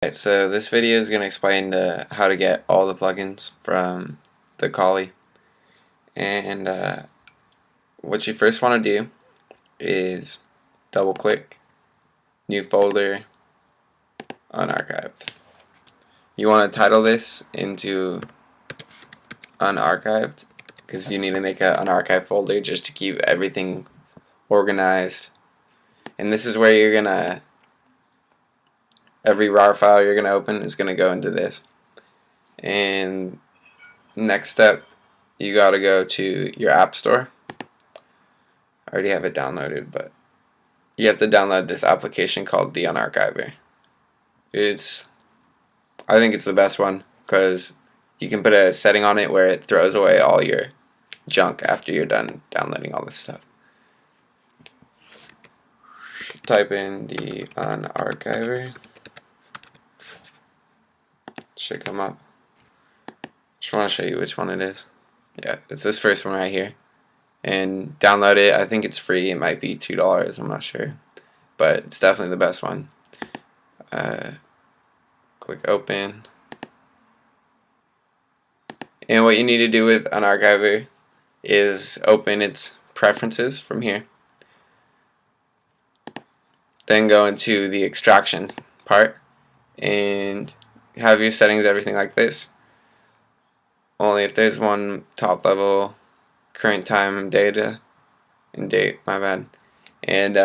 Alright, so this video is going to explain how to get all the plugins from the Coli. And what you first want to do is double click, new folder, unarchived. You want to title this into unarchived because you need to make an unarchived folder just to keep everything organized. And this is where you're going to every RAR file you're going to open is going to go into this. And next step, you got to go to your app store. I already have it downloaded, but you have to download this application called the Unarchiver. I think it's the best one because you can put a setting on it where it throws away all your junk after you're done downloading all this stuff. Type in the Unarchiver. Should come up. Just want to show you which one it is. Yeah, it's this first one right here. And download it. I think it's free. It might be $2. I'm not sure, but it's definitely the best one. Click open. And what you need to do with Unarchiver is open its preferences from here. Then go into the extraction part and have your settings, everything like this. Only if there's one top level, current time, data, and date, my bad. And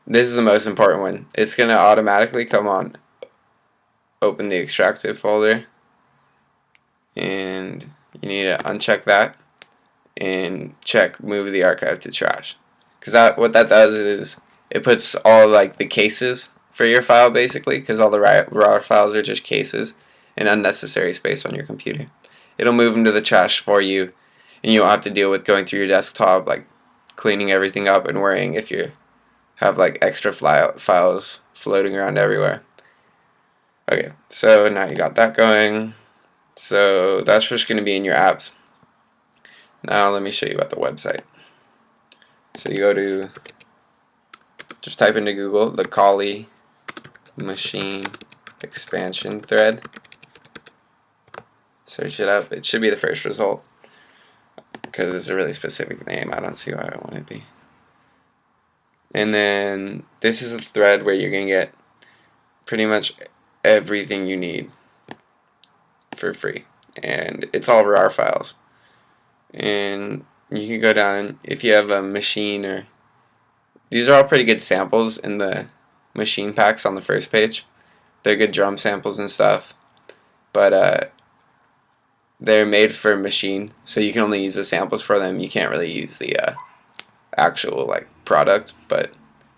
this is the most important one. It's going to automatically come on. Open the extracted folder. And you need to uncheck that. And check move the archive to trash. Because what that does is it puts all like the cases for your file basically, because all the RAR files are just cases and unnecessary space on your computer. It'll move them to the trash for you, and you don't have to deal with going through your desktop, like cleaning everything up and worrying if you have like extra files floating around everywhere. Okay, so now you got that going. So that's just going to be in your apps. Now let me show you about the website. So you go to, just type into Google the Coli machine expansion thread. Search it up. It should be the first result because it's a really specific name. I don't see why I want it to be. And then this is a thread where you're going to get pretty much everything you need for free. And it's all RAR files. And you can go down if you have a machine, or these are all pretty good samples in the machine packs on the first page. They're good drum samples and stuff. But they're made for a machine, so you can only use the samples for them. You can't really use the actual like product, but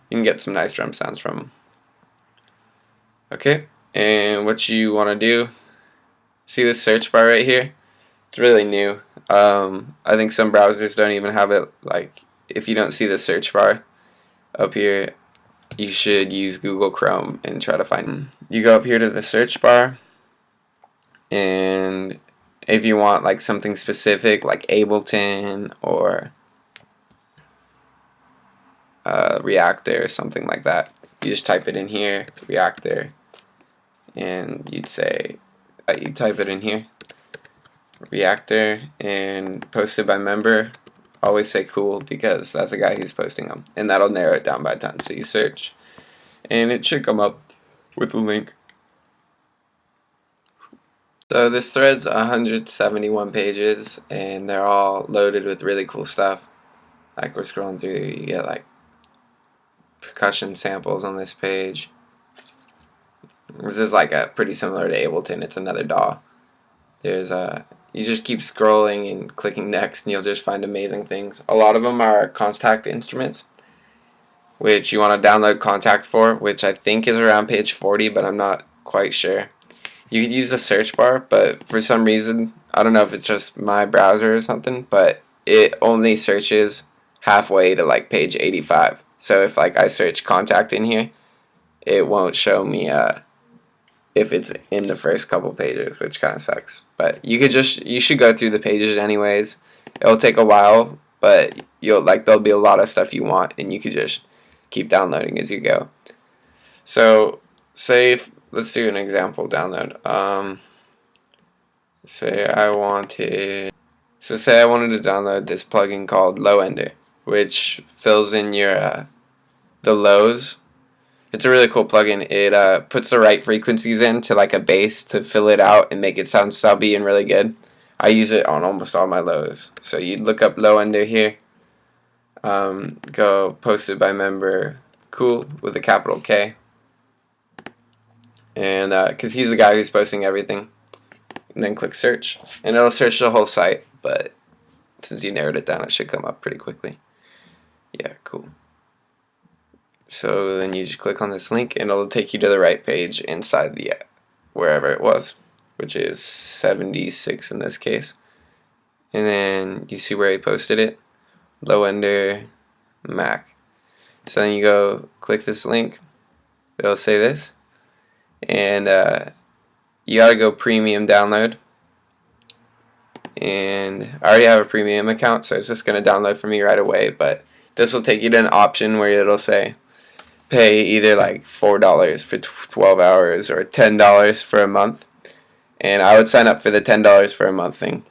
you can get some nice drum sounds from them. Okay, and what you want to do, see this search bar right here? It's really new. I think some browsers don't even have it. Like, if you don't see the search bar up here, you should use Google Chrome and try to find them. You go up here to the search bar, and if you want like something specific like Ableton or Reactor or something like that, you just type it in here, Reactor, and you'd say you type it in here, Reactor, and posted by member. Always say cool because that's the guy who's posting them, and that'll narrow it down by a ton. So you search, and it should come up with a link. So this thread's 171 pages, and they're all loaded with really cool stuff. Like, we're scrolling through, you get like percussion samples on this page. This is like pretty similar to Ableton. It's another DAW. There's you just keep scrolling and clicking next, and you'll just find amazing things. A lot of them are contact instruments, which you want to download Contact for, which I think is around page 40, but I'm not quite sure. You could use the search bar, but for some reason, I don't know if it's just my browser or something, but it only searches halfway to like page 85. So if like I search Contact in here, it won't show me if it's in the first couple pages, which kind of sucks. But you should go through the pages anyways. It'll take a while, but there'll be a lot of stuff you want, and you could just keep downloading as you go. So say let's do an example download. Say I wanted say I wanted to download this plugin called Low Ender, which fills in your the lows. It's a really cool plugin. It puts the right frequencies in to like a bass to fill it out and make it sound subby and really good. I use it on almost all my lows. So you'd look up Low Ender here. Go posted by member Cool with a capital K. And because he's the guy who's posting everything. And then click search. And it'll search the whole site. But since you narrowed it down, it should come up pretty quickly. Yeah, cool. So then you just click on this link and it'll take you to the right page inside the wherever it was, which is 76 in this case. And then you see where he posted it, Low Ender Mac. So then you go click this link, it'll say this, and you gotta go premium download. And I already have a premium account, so it's just gonna download for me right away, but this will take you to an option where it'll say pay either like $4 for 12 hours or $10 for a month. And I would sign up for the $10 for a month thing.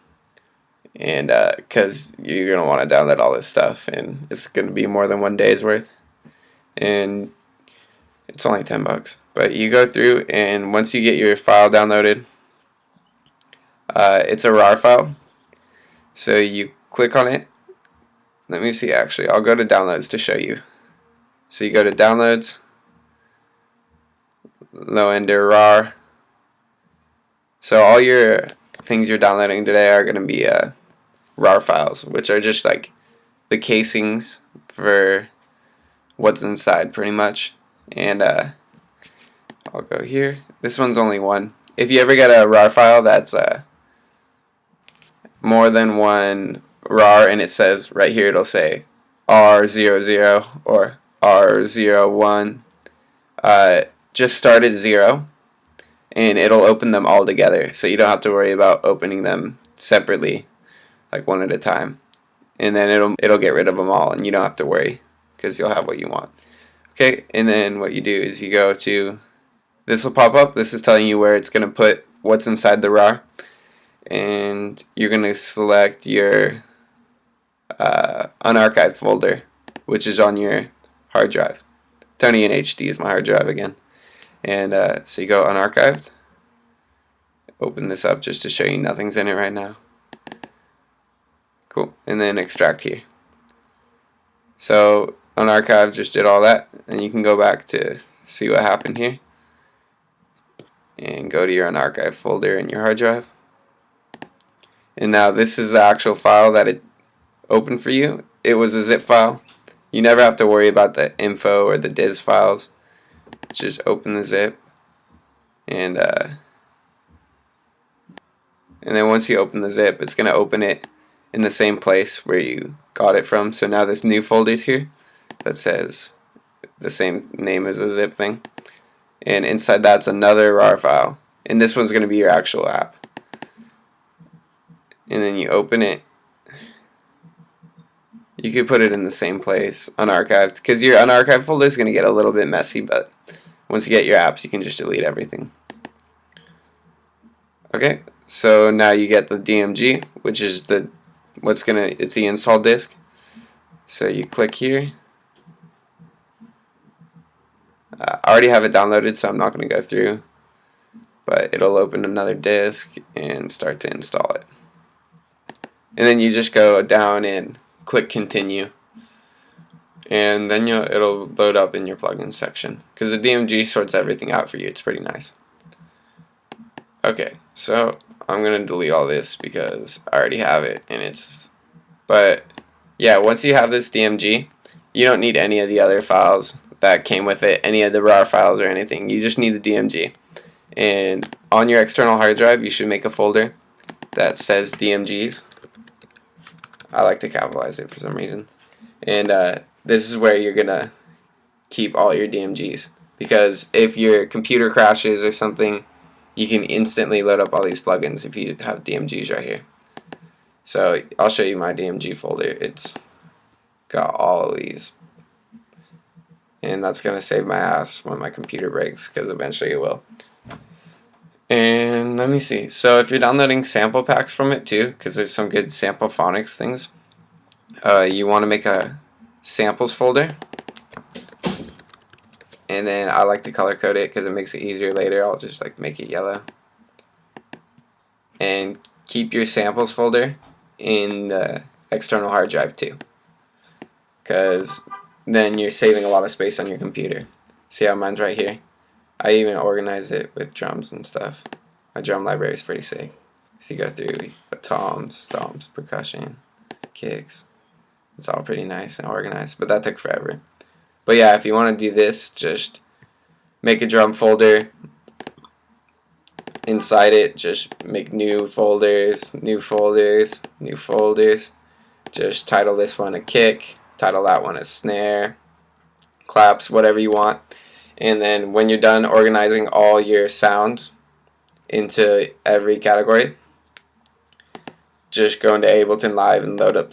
And because you're going to want to download all this stuff. And it's going to be more than one day's worth. And it's only $10. But you go through, and once you get your file downloaded, it's a RAR file. So you click on it. Let me see, actually. I'll go to downloads to show you. So you go to downloads, Low Ender RAR. So all your things you're downloading today are going to be RAR files, which are just like the casings for what's inside pretty much. And I'll go here. This one's only one. If you ever get a RAR file that's more than one RAR and it says right here, it'll say R00 or R01, just start at 0 and it'll open them all together, so you don't have to worry about opening them separately like one at a time, and then it'll get rid of them all and you don't have to worry because you'll have what you want. Okay, and then what you do is you go to, this will pop up, this is telling you where it's going to put what's inside the RAR, and you're going to select your unarchived folder, which is on your hard drive. Tony in HD is my hard drive again. And so you go unarchived. Open this up just to show you nothing's in it right now. Cool. And then extract here. So unarchived just did all that. And you can go back to see what happened here. And go to your unarchived folder in your hard drive. And now this is the actual file that it opened for you. It was a zip file. You never have to worry about the info or the diz files. Just open the zip, and then once you open the zip, it's going to open it in the same place where you got it from. So now this new folder's here that says the same name as the zip thing, and inside that's another RAR file, and this one's going to be your actual app. And then you open it. You could put it in the same place, unarchived, because your unarchived folder is going to get a little bit messy, but once you get your apps, you can just delete everything. Okay, so now you get the DMG, which is it's the install disk. So you click here. I already have it downloaded, so I'm not going to go through, but it'll open another disk and start to install it. And then you just go down and click continue, and then it'll load up in your plugin section because the DMG sorts everything out for you. It's pretty nice. Okay, so I'm gonna delete all this because I already have it, but yeah, once you have this DMG, you don't need any of the other files that came with it, any of the RAR files or anything. You just need the DMG, and on your external hard drive you should make a folder that says DMGs. I like to capitalize it for some reason. And this is where you're going to keep all your DMGs. Because if your computer crashes or something, you can instantly load up all these plugins if you have DMGs right here. So I'll show you my DMG folder. It's got all of these. And that's going to save my ass when my computer breaks, because eventually it will. And let me see. So if you're downloading sample packs from it too, because there's some good sample phonics things, you want to make a samples folder. And then I like to color code it because it makes it easier later. I'll just like make it yellow. And keep your samples folder in the external hard drive too, because then you're saving a lot of space on your computer. See how mine's right here? I even organized it with drums and stuff. My drum library is pretty sick. So you go through toms, percussion, kicks. It's all pretty nice and organized, but that took forever. But yeah, if you want to do this, just make a drum folder. Inside it, just make new folders, new folders, new folders. Just title this one a kick, title that one a snare, claps, whatever you want. And then when you're done organizing all your sounds into every category, just go into Ableton Live and load up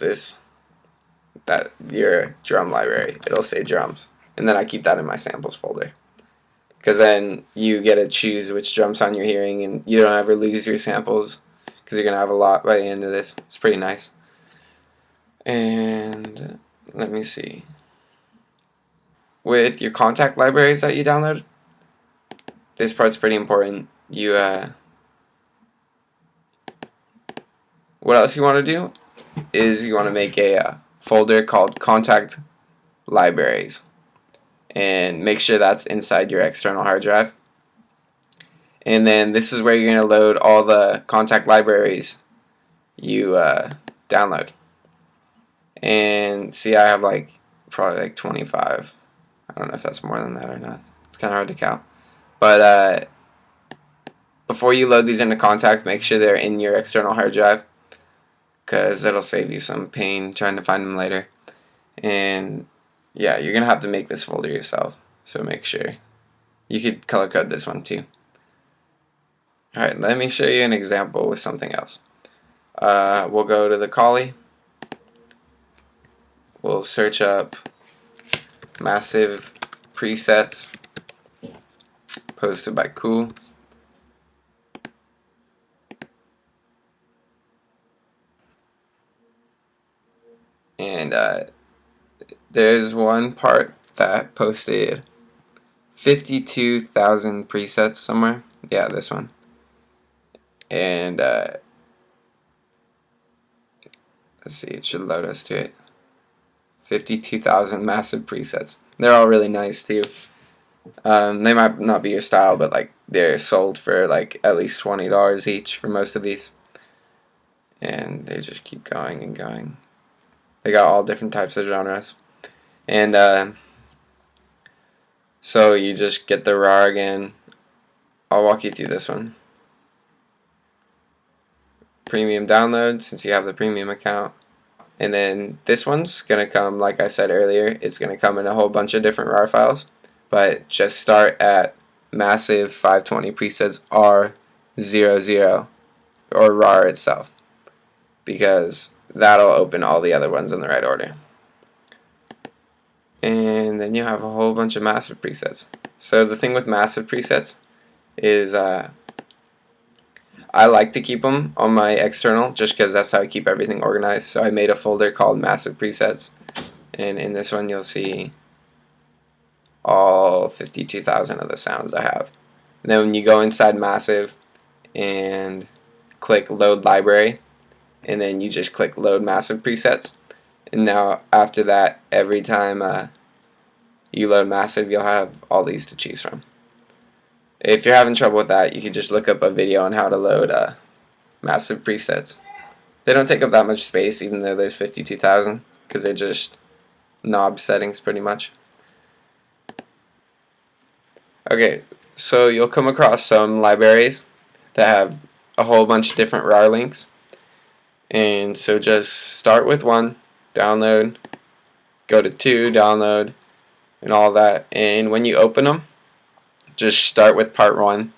your drum library. It'll say drums. And then I keep that in my samples folder, because then you get to choose which drum sound you're hearing, and you don't ever lose your samples, because you're going to have a lot by the end of this. It's pretty nice. And let me see. With your contact libraries that you download, this part's pretty important. What else you want to do is you want to make a folder called contact libraries, and make sure that's inside your external hard drive. And then this is where you're going to load all the contact libraries you download. And see, I have probably like 25. I don't know if that's more than that or not. It's kind of hard to count. But before you load these into Contact, make sure they're in your external hard drive, because it'll save you some pain trying to find them later. And yeah, you're going to have to make this folder yourself, so make sure. You could color code this one too. Alright, let me show you an example with something else. We'll go to the Coli. We'll search up massive presets posted by Cool. And there's one part that posted 52,000 presets somewhere. Yeah, this one. And let's see, it should load us to it. 52,000 massive presets. They're all really nice too. They might not be your style, but like they're sold for like at least $20 each for most of these. And they just keep going and going. They got all different types of genres. And so you just get the RAR again. I'll walk you through this one. Premium download, since you have the premium account. And then this one's going to come, like I said earlier, it's going to come in a whole bunch of different RAR files. But just start at massive 520 presets R00 or RAR itself, because that'll open all the other ones in the right order. And then you have a whole bunch of massive presets. So the thing with massive presets is I like to keep them on my external, just because that's how I keep everything organized. So I made a folder called massive presets, and in this one you'll see all 52,000 of the sounds I have. And then when you go inside massive and click load library, and then you just click load massive presets, and now after that, every time you load massive, you'll have all these to choose from. If you're having trouble with that, you can just look up a video on how to load massive presets. They don't take up that much space, even though there's 52,000, because they're just knob settings pretty much. Okay, so you'll come across some libraries that have a whole bunch of different RAR links. And so just start with one, download, go to 2, download, and all that. And when you open them, just start with part 1.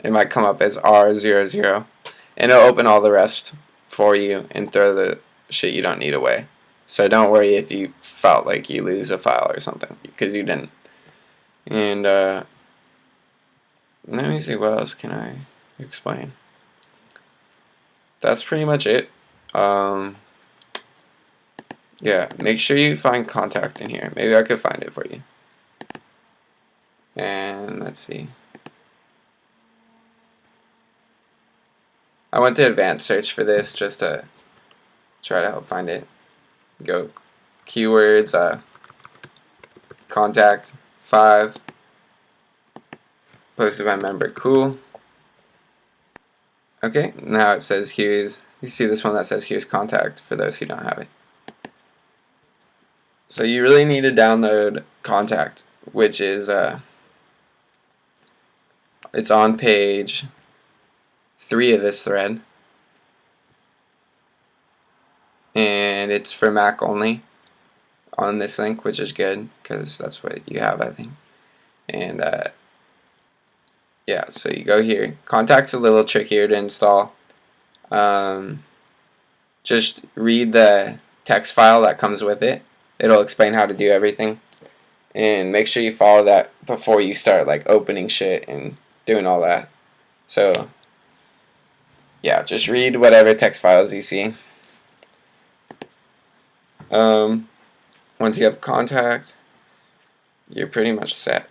It might come up as R00, and it'll open all the rest for you and throw the shit you don't need away. So don't worry if you felt like you lose a file or something, because you didn't. And let me see, what else can I explain. That's pretty much it. Yeah, make sure you find contact in here. Maybe I could find it for you. And let's see. I went to advanced search for this just to try to help find it. Go keywords, contact 5, posted by member, cool. Okay, now it says here's, you see this one that says here's contact for those who don't have it. So you really need to download contact, which is, it's on page 3 of this thread. And it's for Mac only on this link, which is good because that's what you have, I think. And yeah, so you go here. Contact's a little trickier to install. Just read the text file that comes with it. It'll explain how to do everything. And make sure you follow that before you start like opening shit and doing all that. So yeah, just read whatever text files you see. Once you have contact, you're pretty much set.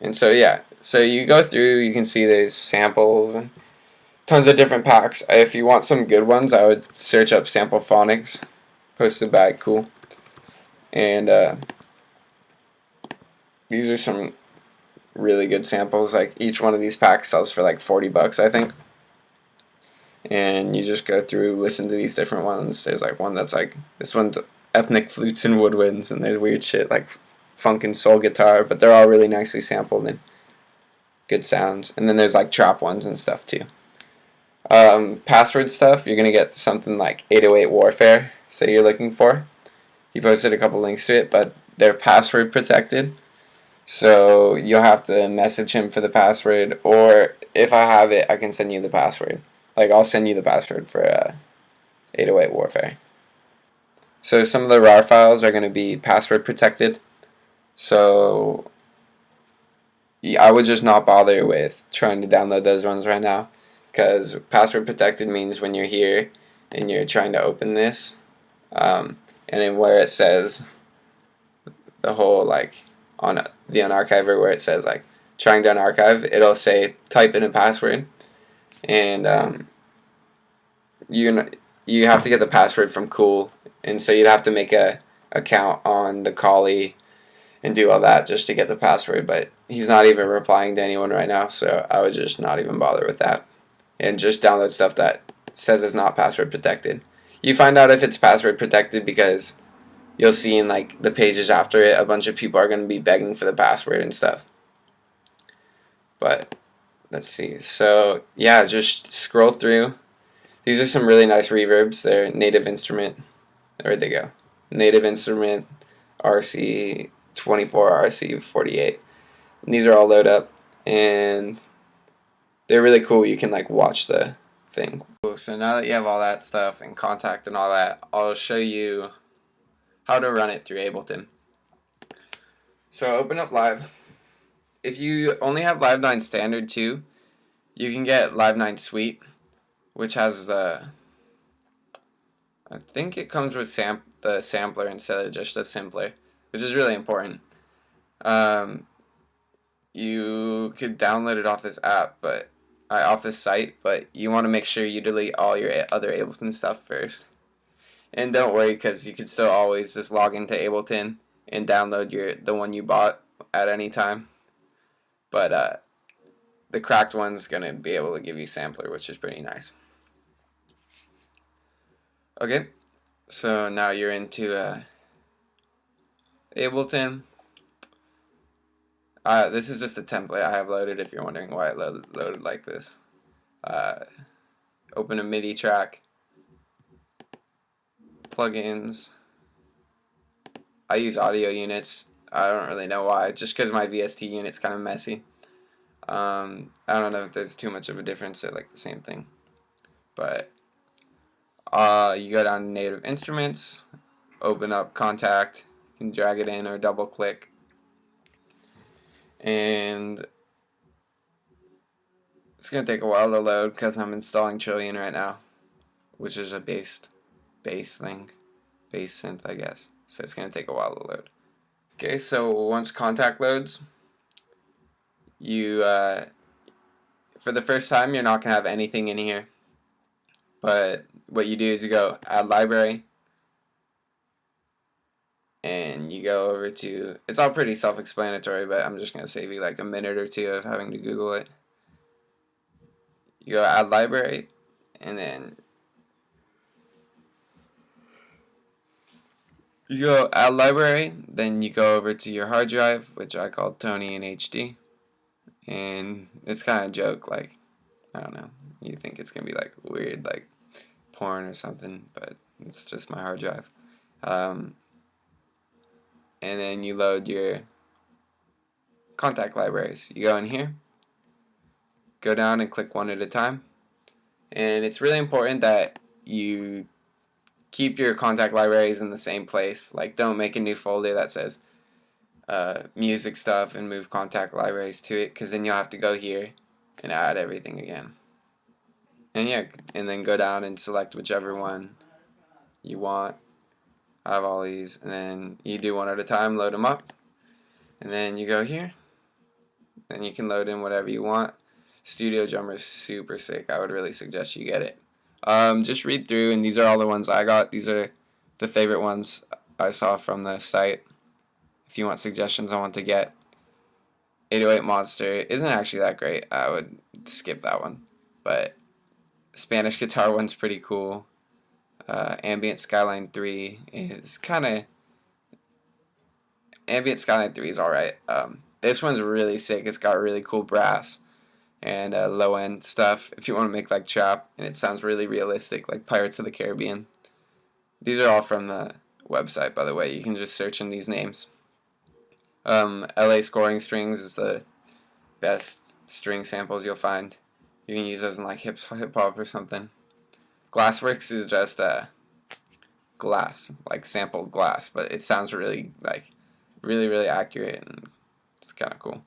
And so yeah, so you go through, you can see there's samples and tons of different packs. If you want some good ones, I would search up Sample Phonics, posted by Cool. And these are some really good samples. Like each one of these packs sells for like $40, I think. And you just go through, listen to these different ones. There's like one that's like, this one's ethnic flutes and woodwinds, and there's weird shit like funk and soul guitar, but they're all really nicely sampled and good sounds. And then there's like trap ones and stuff too. Password stuff, you're gonna get something like 808 Warfare, say you're looking for. He posted a couple links to it, but they're password protected. So you'll have to message him for the password, or if I have it, I can send you the password. Like, I'll send you the password for 808 Warfare. So some of the RAR files are going to be password protected. So I would just not bother with trying to download those ones right now. Because password protected means when you're here and you're trying to open this, and then where it says the whole, like, on the unarchiver where it says, like, trying to unarchive, it'll say type in a password. And you have to get the password from Cool, and so you'd have to make a account on the Coli and do all that just to get the password. But he's not even replying to anyone right now, so I would just not even bother with that and just download stuff that says it's not password protected. You find out if it's password protected because you'll see in like the pages after it, a bunch of people are going to be begging for the password and stuff. But let's see. So yeah, just scroll through. These are some really nice reverbs. They're Native Instrument. Where'd they go? Native Instrument, RC 24, RC 48. And these are all load up, and they're really cool. You can like watch the thing. So now that you have all that stuff and contact and all that, I'll show you how to run it through Ableton. So open up Live. If you only have Live 9 Standard too, you can get Live 9 Suite, which has the, I think it comes with the sampler instead of just the simpler, which is really important. You could download it off this app, but off this site, but you want to make sure you delete all your other Ableton stuff first. And don't worry, because you could still always just log into Ableton and download the one you bought at any time. But the cracked one's going to be able to give you sampler, which is pretty nice. Okay, so now you're into Ableton. This is just a template I have loaded if you're wondering why it loaded like this. Open a MIDI track. Plugins. I use audio units. I don't really know why, just because my VST unit's kind of messy. I don't know if there's too much of a difference. They're like the same thing. But you go down to Native Instruments, open up Contact, you can drag it in or double click. And It's gonna take a while to load because I'm installing Trillion right now, which is a bass thing, bass synth, I guess. So it's gonna take a while to load. Okay, so once Contact loads, you for the first time you're not gonna have anything in here. But what you do is you go add library, and you go over to, it's all pretty self-explanatory, but I'm just gonna save you like a minute or two of having to Google it. You go add library, and then you go add library, then you go over to your hard drive, which I call Tony in HD, and it's kind of a joke, like, I don't know, you think it's gonna be like weird, like porn or something, but it's just my hard drive. And then you load your contact libraries. You go in here, go down and click one at a time, and it's really important that you keep your contact libraries in the same place. Like, don't make a new folder that says music stuff and move contact libraries to it, because then you'll have to go here and add everything again. And yeah, and then go down and select whichever one you want. I have all these, and then you do one at a time, load them up, and then you go here, and you can load in whatever you want. Studio Drummer is super sick. I would really suggest you get it. Just read through, and these are all the ones I got. These are the favorite ones I saw from the site. If you want suggestions on what to get, 808 Monster isn't actually that great. I would skip that one. But Spanish Guitar one's pretty cool. Ambient Skyline 3 is kind of... Ambient Skyline 3 is alright. This one's really sick. It's got really cool brass and low end stuff if you want to make like trap, and it sounds really realistic, like Pirates of the Caribbean. These are all from the website, by the way. You can just search in these names. LA Scoring Strings is the best string samples you'll find. You can use those in like hip hop or something. Glassworks is just glass, like sampled glass, but it sounds really really accurate, and it's kind of cool.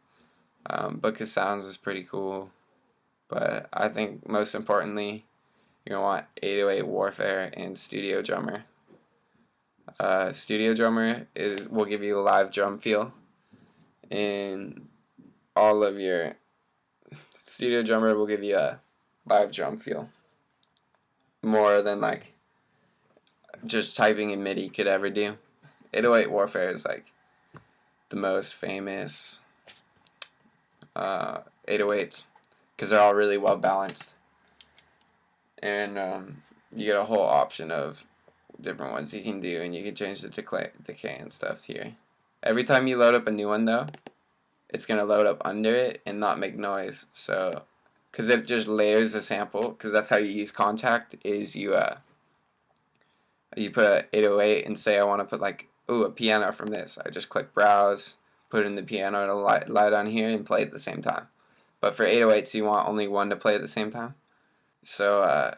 Book of Sounds is pretty cool, but I think most importantly, you're going to want 808 Warfare and Studio Drummer. Studio Drummer will give you a live drum feel, and all of your Studio Drummer will give you a live drum feel more than like just typing in MIDI could ever do. 808 Warfare is like the most famous 808s because they're all really well balanced, and you get a whole option of different ones you can do, and you can change the decay and stuff here. Every time you load up a new one though, it's gonna load up under it and not make noise, so because it just layers a sample, because that's how you use Contact, is you put a 808 and say I want to put like, ooh, a piano from this. I just click browse, put in the piano to light on here and play at the same time. But for 808s, you want only one to play at the same time. So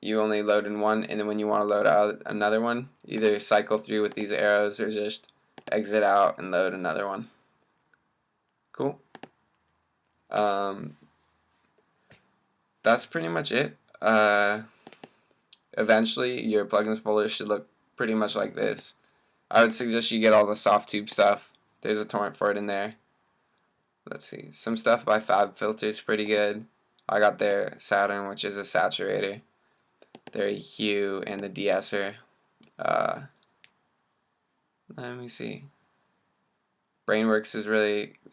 you only load in one, and then when you want to load out another one, either cycle through with these arrows or just exit out and load another one. Cool. That's pretty much it. Eventually, your plugins folder should look pretty much like this. I would suggest you get all the soft tube stuff. There's a torrent for it in there. Let's see. Some stuff by Fab Filter is pretty good. I got their Saturn, which is a saturator, their EQ, and the de-esser. Let me see. Brainworks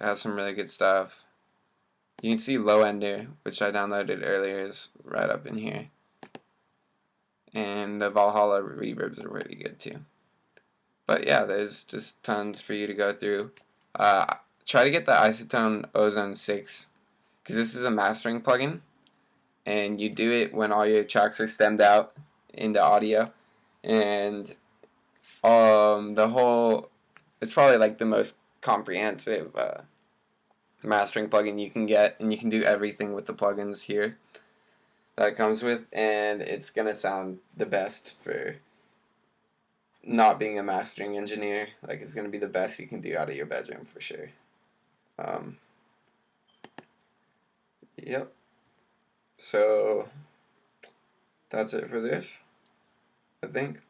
has some really good stuff. You can see Low Ender, which I downloaded earlier, is right up in here. And the Valhalla reverbs are really good too. But yeah, there's just tons for you to go through. Try to get the Isotone Ozone 6, because this is a mastering plugin, and you do it when all your tracks are stemmed out into audio, and it's probably like the most comprehensive mastering plugin you can get, and you can do everything with the plugins here that it comes with, and it's gonna sound the best for not being a mastering engineer. Like, it's gonna be the best you can do out of your bedroom for sure. Yep. So that's it for this, I think.